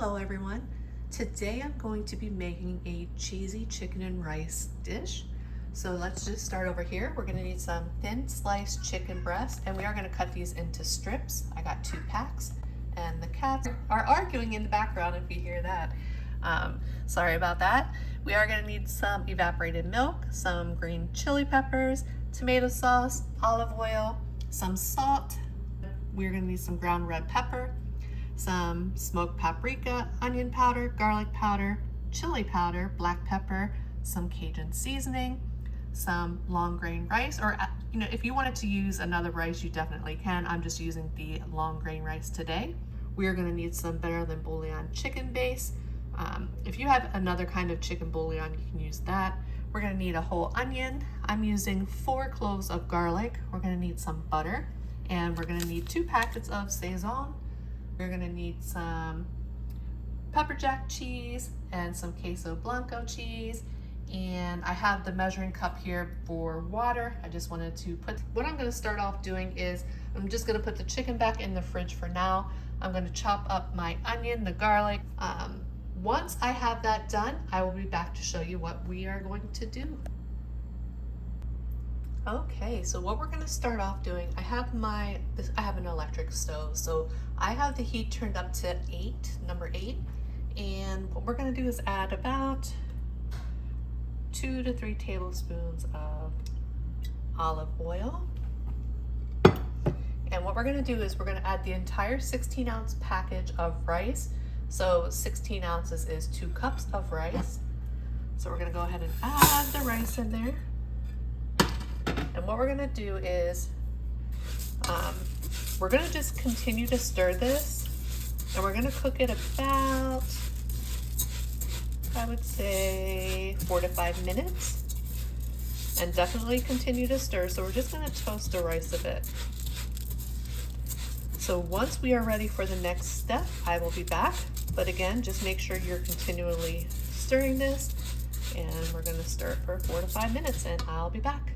Hello everyone. Today I'm going to be making a cheesy chicken and rice dish. So let's just start over here. We're going to need some thin sliced chicken breast, and we are going to cut these into strips. I got 2 packs, and the cats are arguing in the background if you hear that. Sorry about that. We are going to need some evaporated milk, some green chili peppers, tomato sauce, olive oil, some salt. We're going to need some ground red pepper, some smoked paprika, onion powder, garlic powder, chili powder, black pepper, some Cajun seasoning, some long grain rice, or if you wanted to use another rice, you definitely can. I'm just using the long grain rice today. We are going to need some better than bouillon chicken base. If you have another kind of chicken bouillon, you can use that. We're going to need a whole onion. I'm using 4 cloves of garlic. We're going to need some butter, and we're going to need 2 packets of Saison. We're going to need some pepper jack cheese and some queso blanco cheese. And I have the measuring cup here for water. I just wanted to what I'm going to start off doing is I'm just going to put the chicken back in the fridge for now. I'm going to chop up my onion, the garlic. Once I have that done, I will be back to show you what we are going to do. Okay, so what we're going to start off doing, I have an electric stove, so I have the heat turned up to number 8, and what we're going to do is add about 2 to 3 tablespoons of olive oil. And what we're going to do is we're going to add the entire 16-ounce package of rice. So 16 ounces is 2 cups of rice. So we're going to go ahead and add the rice in there. And what we're going to do is we're going to just continue to stir this, and we're going to cook it about, I would say, 4 to 5 minutes, and definitely continue to stir. So we're just going to toast the rice a bit. So once we are ready for the next step, I will be back. But again, just make sure you're continually stirring this, and we're going to stir it for 4 to 5 minutes, and I'll be back.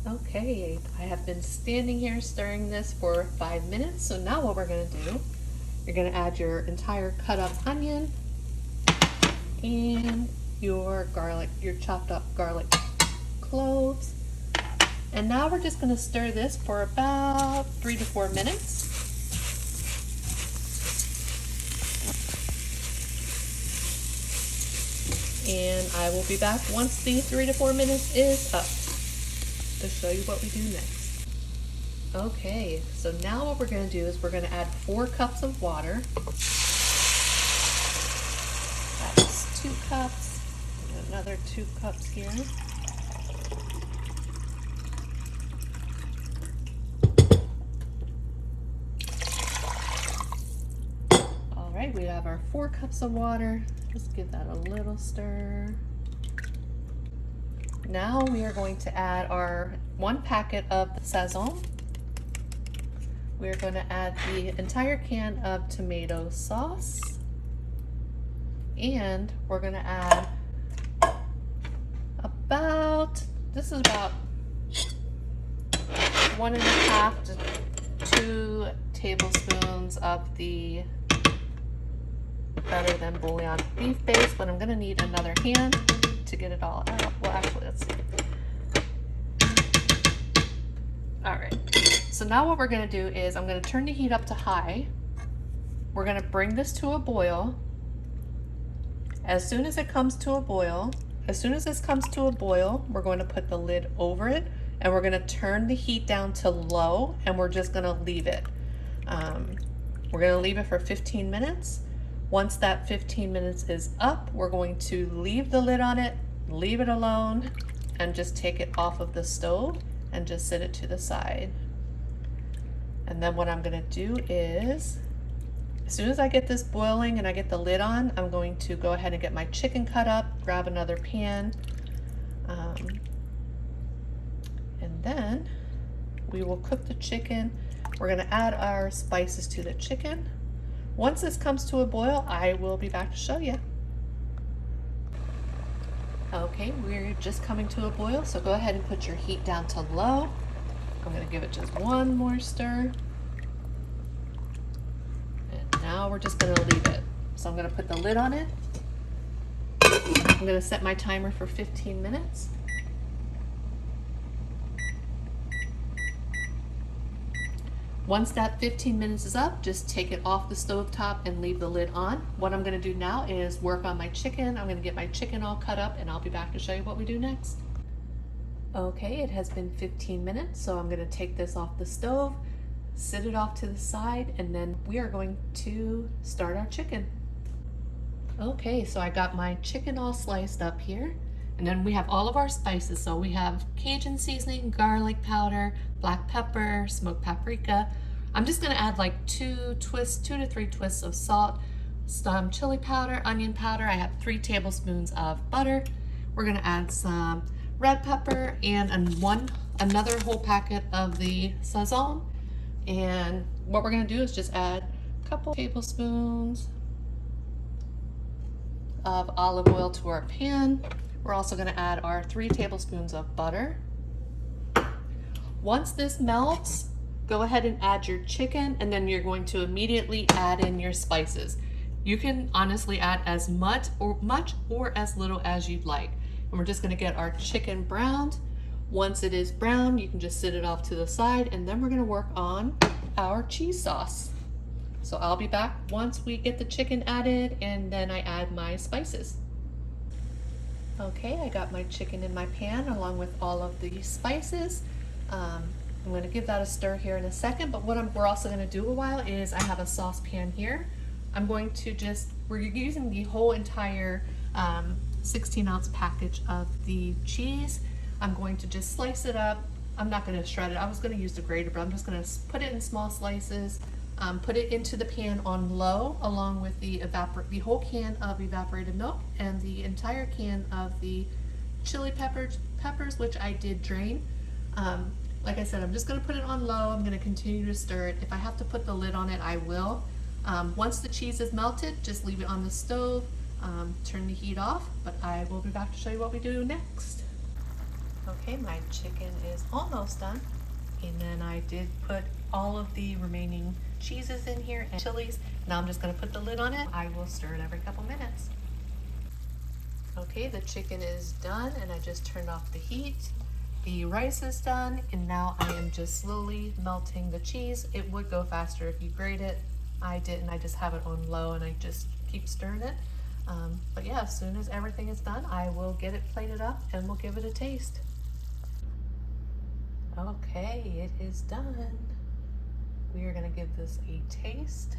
Okay, I have been standing here stirring this for 5 minutes. So now what we're going to do, you're going to add your entire cut up onion and your garlic, your chopped up garlic cloves. And now we're just going to stir this for about 3 to 4 minutes. And I will be back once the 3 to 4 minutes is up to show you what we do next. Okay, so now what we're going to do is we're going to add 4 cups of water. That's 2 cups, and another 2 cups here. All right, we have our 4 cups of water. Just give that a little stir. Now we are going to add our 1 packet of Saison. We're going to add the entire can of tomato sauce. And we're going to add this is about 1.5 to 2 tablespoons of the better than bouillon beef base, but I'm going to need another hand to get it all out. Well, actually, let's see. All right, so now what we're going to do is I'm going to turn the heat up to high. We're going to bring this to a boil. As soon as this comes to a boil, we're going to put the lid over it, and we're going to turn the heat down to low, and we're just going to leave it. We're going to leave it for 15 minutes. Once that 15 minutes is up, we're going to leave the lid on it, leave it alone, and just take it off of the stove and just sit it to the side. And then what I'm going to do is, as soon as I get this boiling and I get the lid on, I'm going to go ahead and get my chicken cut up, grab another pan, and then we will cook the chicken. We're going to add our spices to the chicken. Once this comes to a boil, I will be back to show you. Okay, we're just coming to a boil, so go ahead and put your heat down to low. I'm going to give it just 1 more stir. And now we're just going to leave it. So I'm gonna put the lid on it. I'm gonna set my timer for 15 minutes. Once that 15 minutes is up, just take it off the stove top and leave the lid on. What I'm gonna do now is work on my chicken. I'm gonna get my chicken all cut up and I'll be back to show you what we do next. Okay, it has been 15 minutes, so I'm gonna take this off the stove, sit it off to the side, and then we are going to start our chicken. Okay, so I got my chicken all sliced up here. And then we have all of our spices. So we have Cajun seasoning, garlic powder, black pepper, smoked paprika. I'm just gonna add like 2 to 3 twists of salt, some chili powder, onion powder. I have 3 tablespoons of butter. We're gonna add some red pepper and another whole packet of the sazon. And what we're gonna do is just add a couple tablespoons of olive oil to our pan. We're also going to add our 3 tablespoons of butter. Once this melts, go ahead and add your chicken, and then you're going to immediately add in your spices. You can honestly add as much or as little as you'd like. And we're just going to get our chicken browned. Once it is brown, you can just sit it off to the side, and then we're going to work on our cheese sauce. So I'll be back once we get the chicken added and then I add my spices. Okay, I got my chicken in my pan along with all of the spices. I'm going to give that a stir here in a second, but what we're also going to do a while is I have a saucepan here. I'm going to we're using the whole entire 16-ounce package of the cheese. I'm going to just slice it up. I'm not going to shred it. I was going to use the grater, but I'm just going to put it in small slices. Put it into the pan on low along with the whole can of evaporated milk and the entire can of the chili peppers, which I did drain. Like I said, I'm just going to put it on low. I'm going to continue to stir it. If I have to put the lid on it, I will. Once the cheese is melted, just leave it on the stove. Turn the heat off, but I will be back to show you what we do next. Okay, my chicken is almost done. And then I did put all of the remaining cheeses in here and chilies. Now I'm just going to put the lid on it. I will stir it every couple minutes. Okay, the chicken is done and I just turned off the heat. The rice is done and now I am just slowly melting the cheese. It would go faster if you grate it. I didn't. I just have it on low and I just keep stirring it. But yeah, as soon as everything is done, I will get it plated up and we'll give it a taste. Okay, it is done. We are going to give this a taste.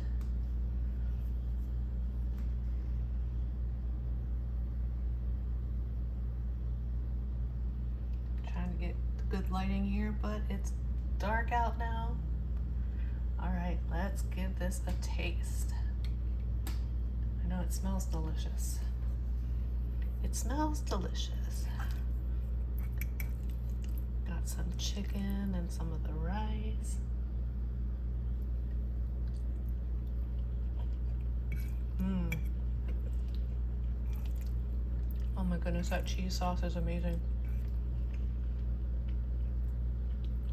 Trying to get the good lighting here, but it's dark out now. All right, let's give this a taste. I know it smells delicious. It smells delicious. Got some chicken and some of the rice. Oh my goodness, that cheese sauce is amazing.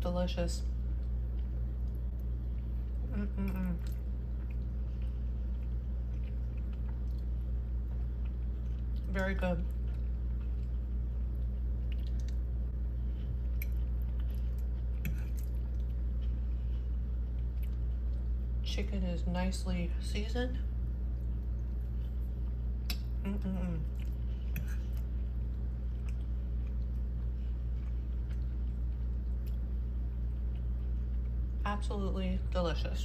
Delicious. Very good. Chicken is nicely seasoned. Absolutely delicious.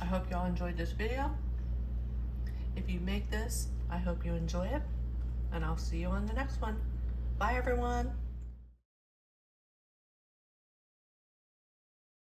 I hope y'all enjoyed this video. If you make this, I hope you enjoy it, and I'll see you on the next one. Bye everyone.